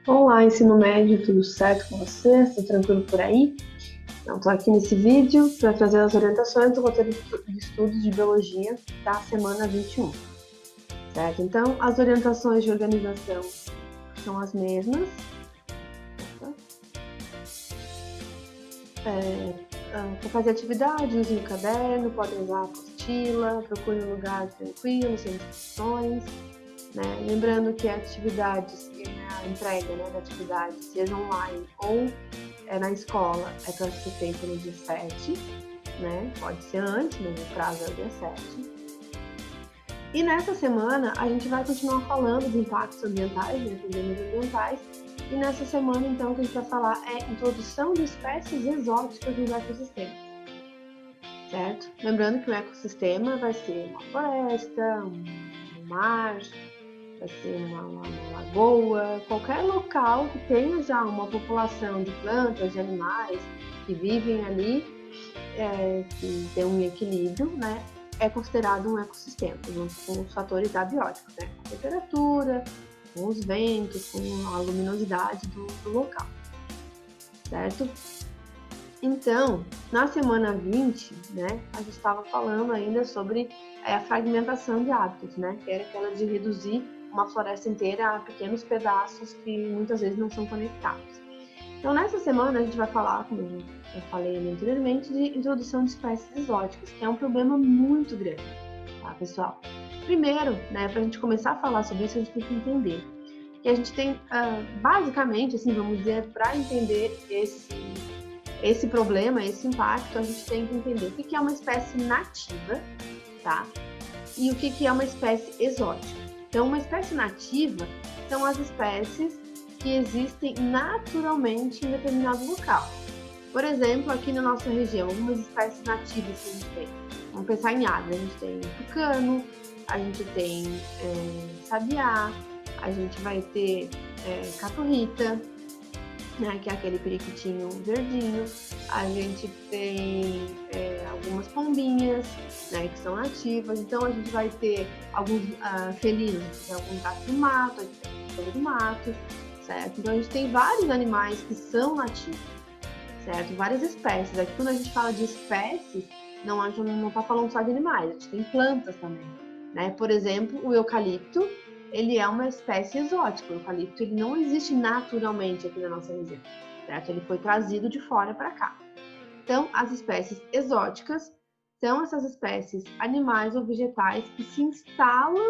Olá, ensino médio, tudo certo com você? Está tranquilo por aí? Então, estou aqui nesse vídeo para trazer as orientações do roteiro de estudos de biologia da semana 21, certo? Então, as orientações de organização são as mesmas. Para fazer atividade, use o caderno, podem usar a apostila, procure um lugar tranquilo, sem distrações. Né? Lembrando que atividades, a entrega da atividade, seja online ou na escola, é para ser feita no dia 7, né? Pode ser antes, mas o prazo é o dia 7. E nessa semana, a gente vai continuar falando de impactos ambientais, problemas ambientais, e nessa semana, então, o que a gente vai falar é introdução de espécies exóticas no ecossistema, certo? Lembrando que o ecossistema vai ser uma floresta, um mar, vai ser uma lagoa, qualquer local que tenha já uma população de plantas, de animais que vivem ali, que tem um equilíbrio, né, é considerado um ecossistema, junto com os fatores abióticos, né, a temperatura, com os ventos, com a luminosidade do local, certo? Então, na semana 20, né, a gente estava falando ainda sobre a fragmentação de hábitats, né, que era aquela de reduzir uma floresta inteira a pequenos pedaços que muitas vezes não são conectados. Então, nessa semana, a gente vai falar, como eu falei anteriormente, de introdução de espécies exóticas, que é um problema muito grande, tá, pessoal? Primeiro, né, para a gente começar a falar sobre isso, a gente tem que entender que a gente tem, basicamente, assim, vamos dizer, para entender esse problema, esse impacto, a gente tem que entender o que é uma espécie nativa, tá? E o que é uma espécie exótica. Então, uma espécie nativa são as espécies que existem naturalmente em determinado local. Por exemplo, aqui na nossa região, algumas espécies nativas que a gente tem. Vamos pensar em aves. A gente tem tucano, a gente tem sabiá, a gente vai ter caturrita, né, que é aquele periquitinho verdinho. A gente tem algumas pombinhas, né, que são nativas. Então, a gente vai ter alguns felinos, alguns gatos do mato, a gente tem cachorro do mato, certo? Então, a gente tem vários animais que são nativos, certo? Várias espécies. Aqui, quando a gente fala de espécies, a gente não está falando só de animais, a gente tem plantas também, né? Por exemplo, o eucalipto, ele é uma espécie exótica. O eucalipto ele não existe naturalmente aqui na nossa região, certo? Ele foi trazido de fora para cá. Então, as espécies exóticas são essas espécies animais ou vegetais que se instalam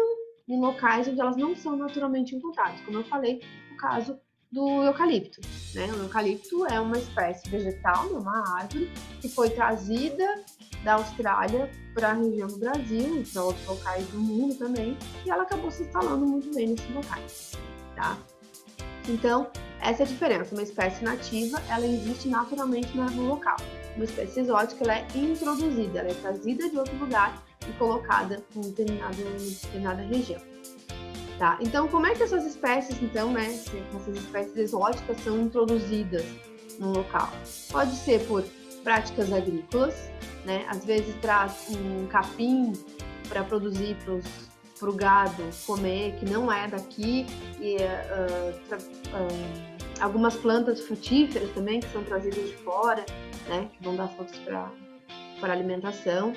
em locais onde elas não são naturalmente encontradas. Como eu falei, no caso do eucalipto, né? O eucalipto é uma espécie vegetal, uma árvore que foi trazida da Austrália para a região do Brasil e para outros locais do mundo também, e ela acabou se instalando muito bem nesses locais, tá? Então, essa é a diferença. Uma espécie nativa, ela existe naturalmente no local. Uma espécie exótica, ela é introduzida, ela é trazida de outro lugar e colocada em determinada região. Tá? Então, como é que essas espécies, então, né, essas espécies exóticas são introduzidas no local? Pode ser por práticas agrícolas, né? Às vezes traz um capim para produzir para o gado comer, que não é daqui, e algumas plantas frutíferas também, que são trazidas de fora, né, que vão dar frutos para alimentação.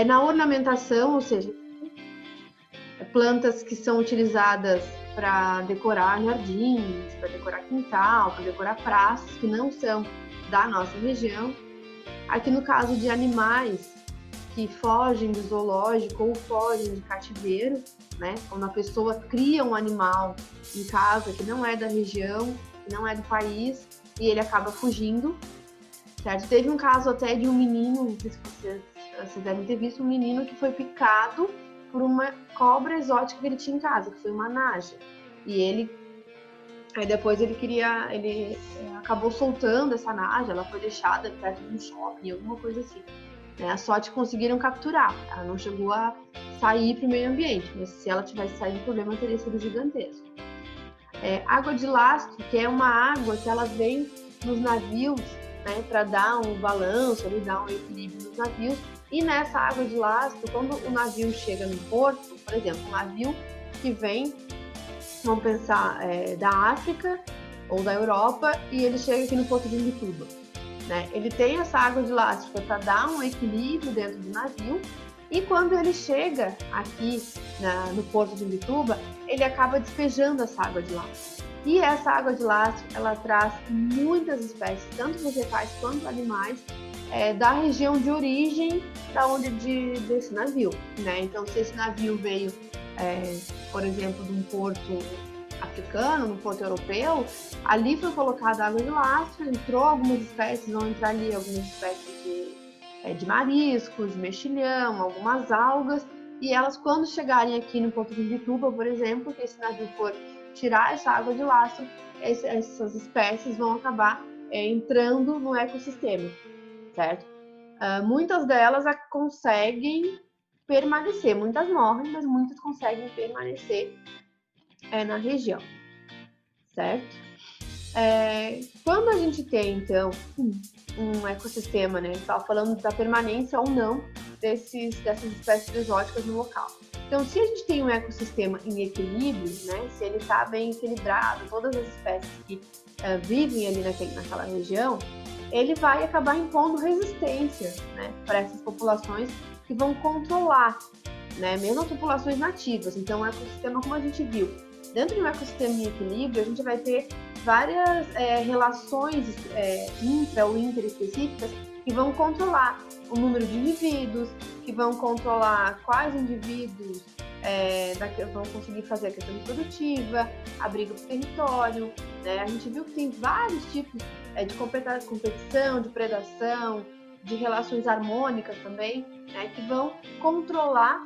Na ornamentação, ou seja, plantas que são utilizadas para decorar jardins, para decorar quintal, para decorar praças, que não são da nossa região. Aqui no caso de animais que fogem do zoológico ou fogem de cativeiro, né? Quando a pessoa cria um animal em casa que não é da região, que não é do país, e ele acaba fugindo, certo? Teve um caso até de um menino, não sei se vocês devem ter visto, um menino que foi picado por uma cobra exótica que ele tinha em casa, que foi uma naja. E aí depois ele acabou soltando essa naja, ela foi deixada perto de um shopping, alguma coisa assim. A sorte conseguiram capturar, ela não chegou a sair para o meio ambiente, mas se ela tivesse saído, o problema teria sido gigantesco. Água de lastro, que é uma água que ela vem nos navios, né, para dar um balanço, dar um equilíbrio nos navios. E nessa água de lastro, quando o navio chega no porto, por exemplo, um navio que vem Vamos pensar da África ou da Europa, e ele chega aqui no Porto de Imbituba, né? Ele tem essa água de lastro para dar um equilíbrio dentro do navio, e quando ele chega aqui no Porto de Imbituba, ele acaba despejando essa água de lastro. E essa água de lastro, ela traz muitas espécies, tanto vegetais quanto animais, da região de origem desse navio, né? Então, se esse navio veio, por exemplo, de um porto africano, num porto europeu, ali foi colocada água de lastro, entrou algumas espécies, vão entrar ali algumas espécies de mariscos, de mexilhão, algumas algas, e elas, quando chegarem aqui no Porto de Imbituba, por exemplo, que esse navio for tirar essa água de lastro, essas espécies vão acabar entrando no ecossistema, certo? Muitas delas conseguem permanecer, muitas morrem, mas muitas conseguem permanecer na região, certo? Quando a gente tem, então, um ecossistema, né? Estava falando da permanência ou não dessas espécies exóticas no local. Então, se a gente tem um ecossistema em equilíbrio, né? Se ele está bem equilibrado, todas as espécies que vivem ali naquela região, ele vai acabar impondo resistência, né? Para essas populações que vão controlar, né? Mesmo as populações nativas. Então, o ecossistema, como a gente viu, dentro de um ecossistema em equilíbrio, a gente vai ter várias relações intra ou interespecíficas que vão controlar o número de indivíduos, que vão controlar quais indivíduos vão conseguir fazer a questão reprodutiva, a briga por território, né? A gente viu que tem vários tipos de competição, de predação, de relações harmônicas também, né? Que vão controlar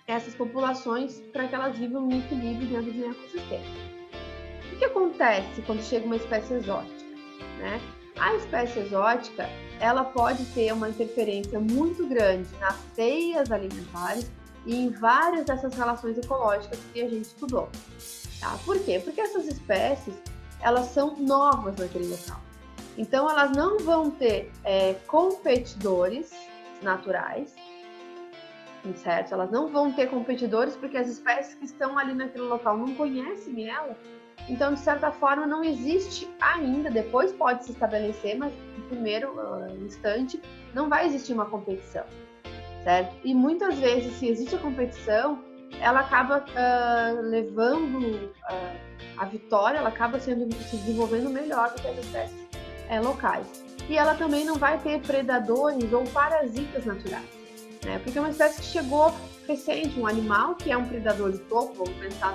essas populações para que elas vivam em equilíbrio dentro de um ecossistema. O que acontece quando chega uma espécie exótica, né? A espécie exótica, ela pode ter uma interferência muito grande nas teias alimentares e em várias dessas relações ecológicas que a gente estudou. Tá? Por quê? Porque essas espécies, elas são novas naquele local. Então, elas não vão ter competidores naturais, certo? Elas não vão ter competidores porque as espécies que estão ali naquele local não conhecem ela. Então, de certa forma, não existe ainda, depois pode se estabelecer, mas no primeiro instante não vai existir uma competição, certo? E muitas vezes, se existe a competição, ela acaba levando a vitória, ela acaba se desenvolvendo melhor do que as espécies locais. E ela também não vai ter predadores ou parasitas naturais, né? Porque é uma espécie que chegou recente, um animal que é um predador de topo, vamos pensar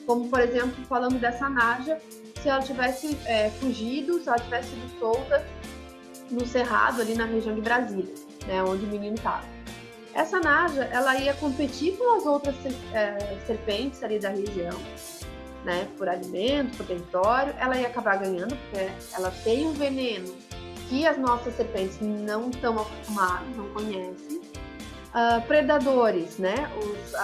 como, por exemplo, falando dessa naja, se ela tivesse fugido, se ela tivesse sido solta no cerrado ali na região de Brasília, né, onde o menino estava. Essa naja, ela ia competir com as outras serpentes ali da região, né, por alimento, por território, ela ia acabar ganhando, porque ela tem um veneno que as nossas serpentes não estão acostumadas, não conhecem. Predadores, né,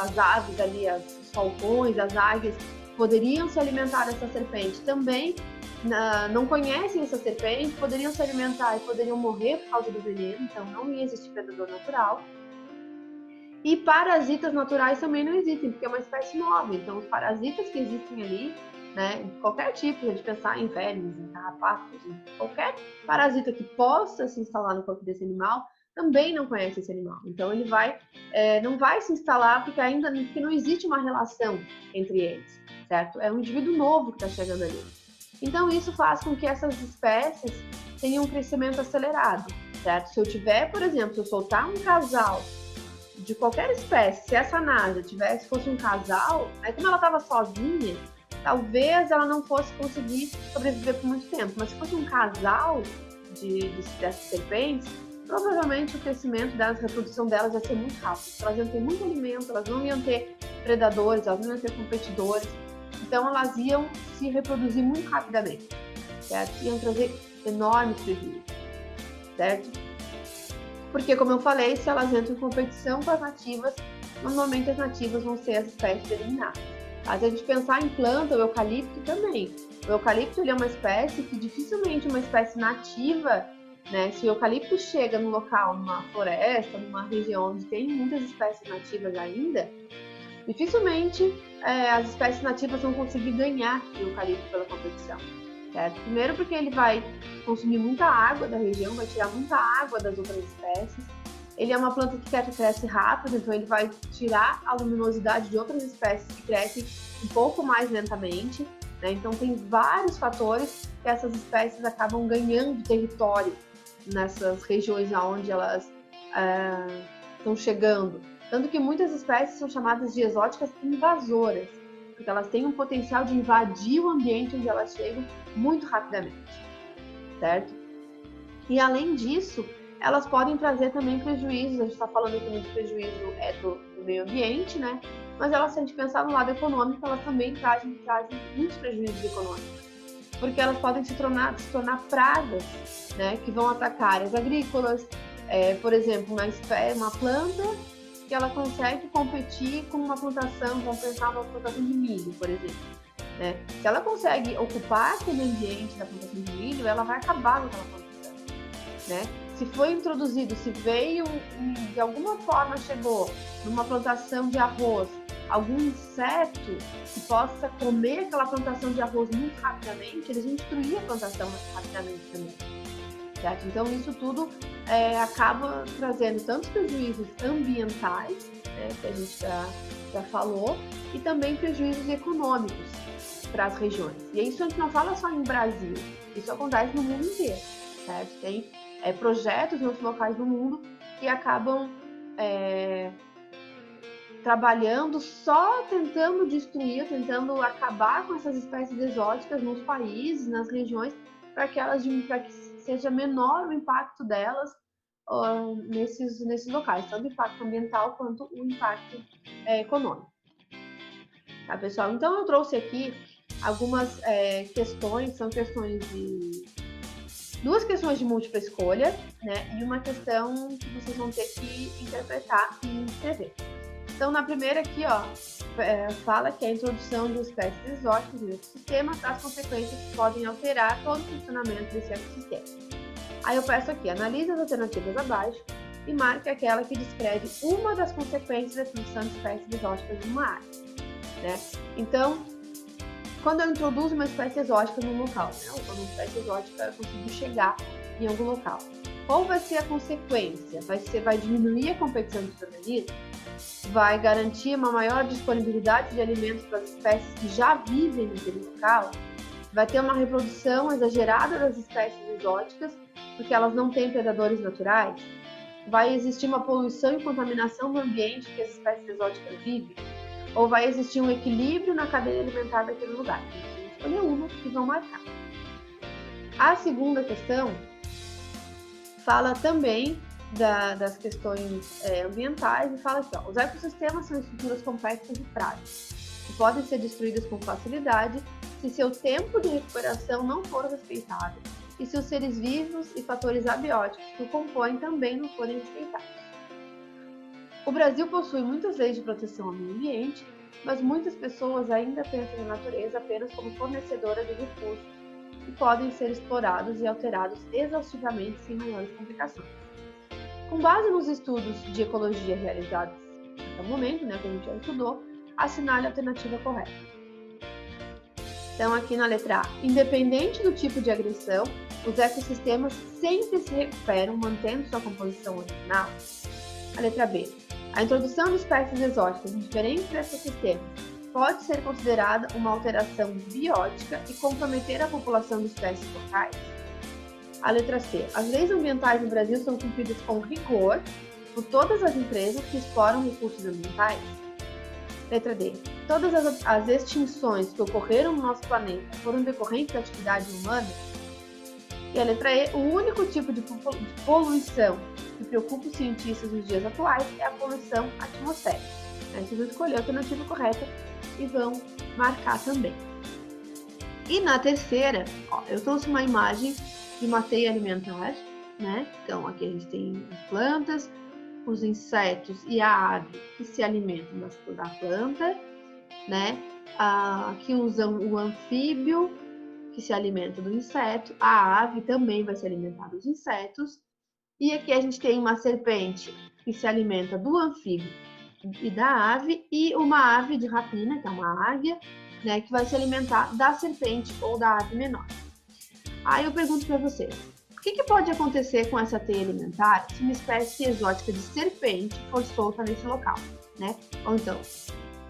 as aves ali, os falcões, as águias, poderiam se alimentar dessa serpente também, não conhecem essa serpente, poderiam se alimentar e poderiam morrer por causa do veneno, então não ia existir predador natural. E parasitas naturais também não existem, porque é uma espécie nova, então os parasitas que existem ali, né, qualquer tipo, de pensar em vermes, em carrapatos, qualquer parasita que possa se instalar no corpo desse animal, também não conhece esse animal. Então ele não vai se instalar porque não existe uma relação entre eles, certo? É um indivíduo novo que está chegando ali. Então isso faz com que essas espécies tenham um crescimento acelerado, certo? Se eu tiver, por exemplo, se eu soltar um casal de qualquer espécie, se essa naja fosse um casal, aí como ela estava sozinha, talvez ela não fosse conseguir sobreviver por muito tempo. Mas se fosse um casal dessas serpentes, provavelmente o crescimento delas, a reprodução delas ia ser muito rápido. Elas iam ter muito alimento, elas não iam ter predadores, elas não iam ter competidores. Então elas iam se reproduzir muito rapidamente, certo? Iam trazer enormes prejuízos, certo? Porque, como eu falei, se elas entram em competição com as nativas, normalmente as nativas vão ser as espécies eliminadas. Se a gente pensar em planta, o eucalipto também. O eucalipto ele é uma espécie que dificilmente uma espécie nativa, né? Se o eucalipto chega num local, numa floresta, numa região onde tem muitas espécies nativas ainda, Dificilmente as espécies nativas vão conseguir ganhar o eucalipto pela competição, certo? Primeiro porque ele vai consumir muita água da região, vai tirar muita água das outras espécies. Ele é uma planta que cresce rápido, então ele vai tirar a luminosidade de outras espécies que crescem um pouco mais lentamente, né? Então tem vários fatores que essas espécies acabam ganhando território nessas regiões onde elas estão chegando. Tanto que muitas espécies são chamadas de exóticas invasoras, porque elas têm um potencial de invadir o ambiente onde elas chegam muito rapidamente, certo? E além disso, elas podem trazer também prejuízos. A gente está falando aqui muito prejuízo do meio ambiente, né? Mas elas, se a gente pensar no lado econômico, elas também trazem muitos prejuízos econômicos, porque elas podem se tornar pragas, né? Que vão atacar áreas agrícolas, por exemplo, uma planta que ela consegue competir com uma plantação, vamos pensar numa plantação de milho, por exemplo, né? Se ela consegue ocupar aquele ambiente da plantação de milho, ela vai acabar com aquela plantação, né? Se foi introduzido, se veio, de alguma forma chegou numa plantação de arroz, algum inseto que possa comer aquela plantação de arroz muito rapidamente, eles vão destruir a plantação rapidamente também, certo? Então isso tudo acaba trazendo tantos prejuízos ambientais, né, que a gente já falou, e também prejuízos econômicos para as regiões. E isso a gente não fala só em Brasil, isso acontece no mundo inteiro, certo? Tem projetos em outros locais do mundo que acabam trabalhando só tentando destruir, tentando acabar com essas espécies exóticas nos países, nas regiões, para que seja menor o impacto delas nesses locais, tanto o impacto ambiental quanto o impacto econômico. Tá, pessoal? Então eu trouxe aqui algumas questões, são duas questões de múltipla escolha, né? E uma questão que vocês vão ter que interpretar e escrever. Então, na primeira aqui, ó, fala que a introdução de espécies exóticas no ecossistema traz consequências que podem alterar todo o funcionamento desse ecossistema. Aí eu peço aqui, analise as alternativas abaixo e marque aquela que descreve uma das consequências da introdução de espécies exóticas em uma área, né? Então, quando eu introduzo uma espécie exótica num local, né? Ou quando uma espécie exótica conseguir chegar em algum local, qual vai ser a consequência? Vai diminuir a competição de organismos? Vai garantir uma maior disponibilidade de alimentos para as espécies que já vivem naquele local? Vai ter uma reprodução exagerada das espécies exóticas, porque elas não têm predadores naturais? Vai existir uma poluição e contaminação do ambiente que as espécies exóticas vivem? Ou vai existir um equilíbrio na cadeia alimentar daquele lugar? Então, escolher uma que vão marcar. A segunda questão fala também das questões ambientais e fala aqui, ó, os ecossistemas são estruturas complexas e frágeis, que podem ser destruídas com facilidade se seu tempo de recuperação não for respeitado e se os seres vivos e fatores abióticos que o compõem também não forem respeitados. O Brasil possui muitas leis de proteção ao meio ambiente, mas muitas pessoas ainda pensam na natureza apenas como fornecedora de recursos que podem ser explorados e alterados exaustivamente sem maiores complicações. Com base nos estudos de ecologia realizados até o momento, né, que a gente já estudou, assinale a alternativa correta. Então, aqui na letra A, independente do tipo de agressão, os ecossistemas sempre se recuperam, mantendo sua composição original. A letra B, a introdução de espécies exóticas em diferentes ecossistemas pode ser considerada uma alteração biótica e comprometer a população de espécies locais. A letra C. As leis ambientais no Brasil são cumpridas com rigor por todas as empresas que exploram recursos ambientais. Letra D. Todas as extinções que ocorreram no nosso planeta foram decorrentes da atividade humana. E a letra E. O único tipo de poluição que preocupa os cientistas nos dias atuais é a poluição atmosférica. Vocês vão escolher a alternativa correta e vão marcar também. E na terceira, ó, eu trouxe uma imagem de uma teia alimentar, né? Então, aqui a gente tem as plantas, os insetos e a ave que se alimentam da planta, né? Aqui usam o anfíbio que se alimenta do inseto, a ave também vai se alimentar dos insetos, e aqui a gente tem uma serpente que se alimenta do anfíbio e da ave, e uma ave de rapina, que é uma águia, né, que vai se alimentar da serpente ou da ave menor. Aí eu pergunto para vocês, o que pode acontecer com essa teia alimentar se uma espécie exótica de serpente for solta nesse local, né? Ou então,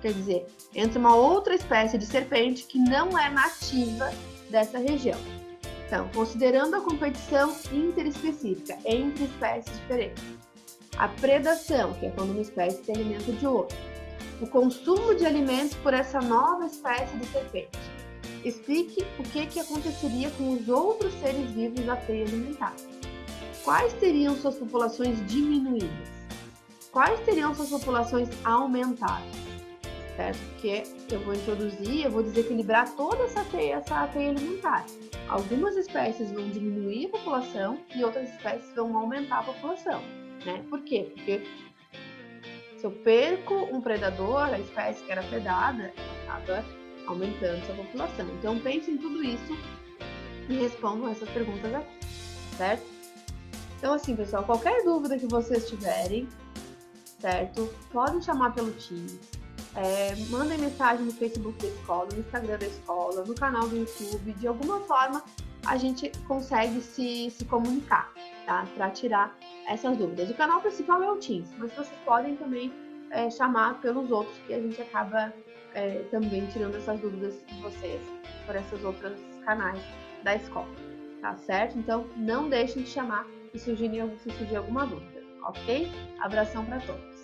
quer dizer, entra uma outra espécie de serpente que não é nativa dessa região. Então, considerando a competição interespecífica entre espécies diferentes, a predação, que é quando uma espécie se alimenta de outra, o consumo de alimentos por essa nova espécie de serpente. Explique o que aconteceria com os outros seres vivos da teia alimentar. Quais teriam suas populações diminuídas? Quais teriam suas populações aumentadas? Certo? Porque eu vou introduzir, eu vou desequilibrar toda essa teia alimentar. Algumas espécies vão diminuir a população e outras espécies vão aumentar a população, né? Por quê? Porque se eu perco um predador, a espécie que era predada acaba aumentando sua população. Então pense em tudo isso e respondam essas perguntas aqui, certo? Então assim, pessoal, qualquer dúvida que vocês tiverem, certo? Podem chamar pelo Teams. Mandem mensagem no Facebook da escola, no Instagram da escola, no canal do YouTube. De alguma forma a gente consegue se comunicar, tá? Para tirar essas dúvidas. O canal principal é o Teams, mas vocês podem também chamar pelos outros, que a gente acaba também tirando essas dúvidas de vocês por esses outros canais da escola, tá certo? Então não deixem de chamar se surgir alguma dúvida, ok? Abração para todos!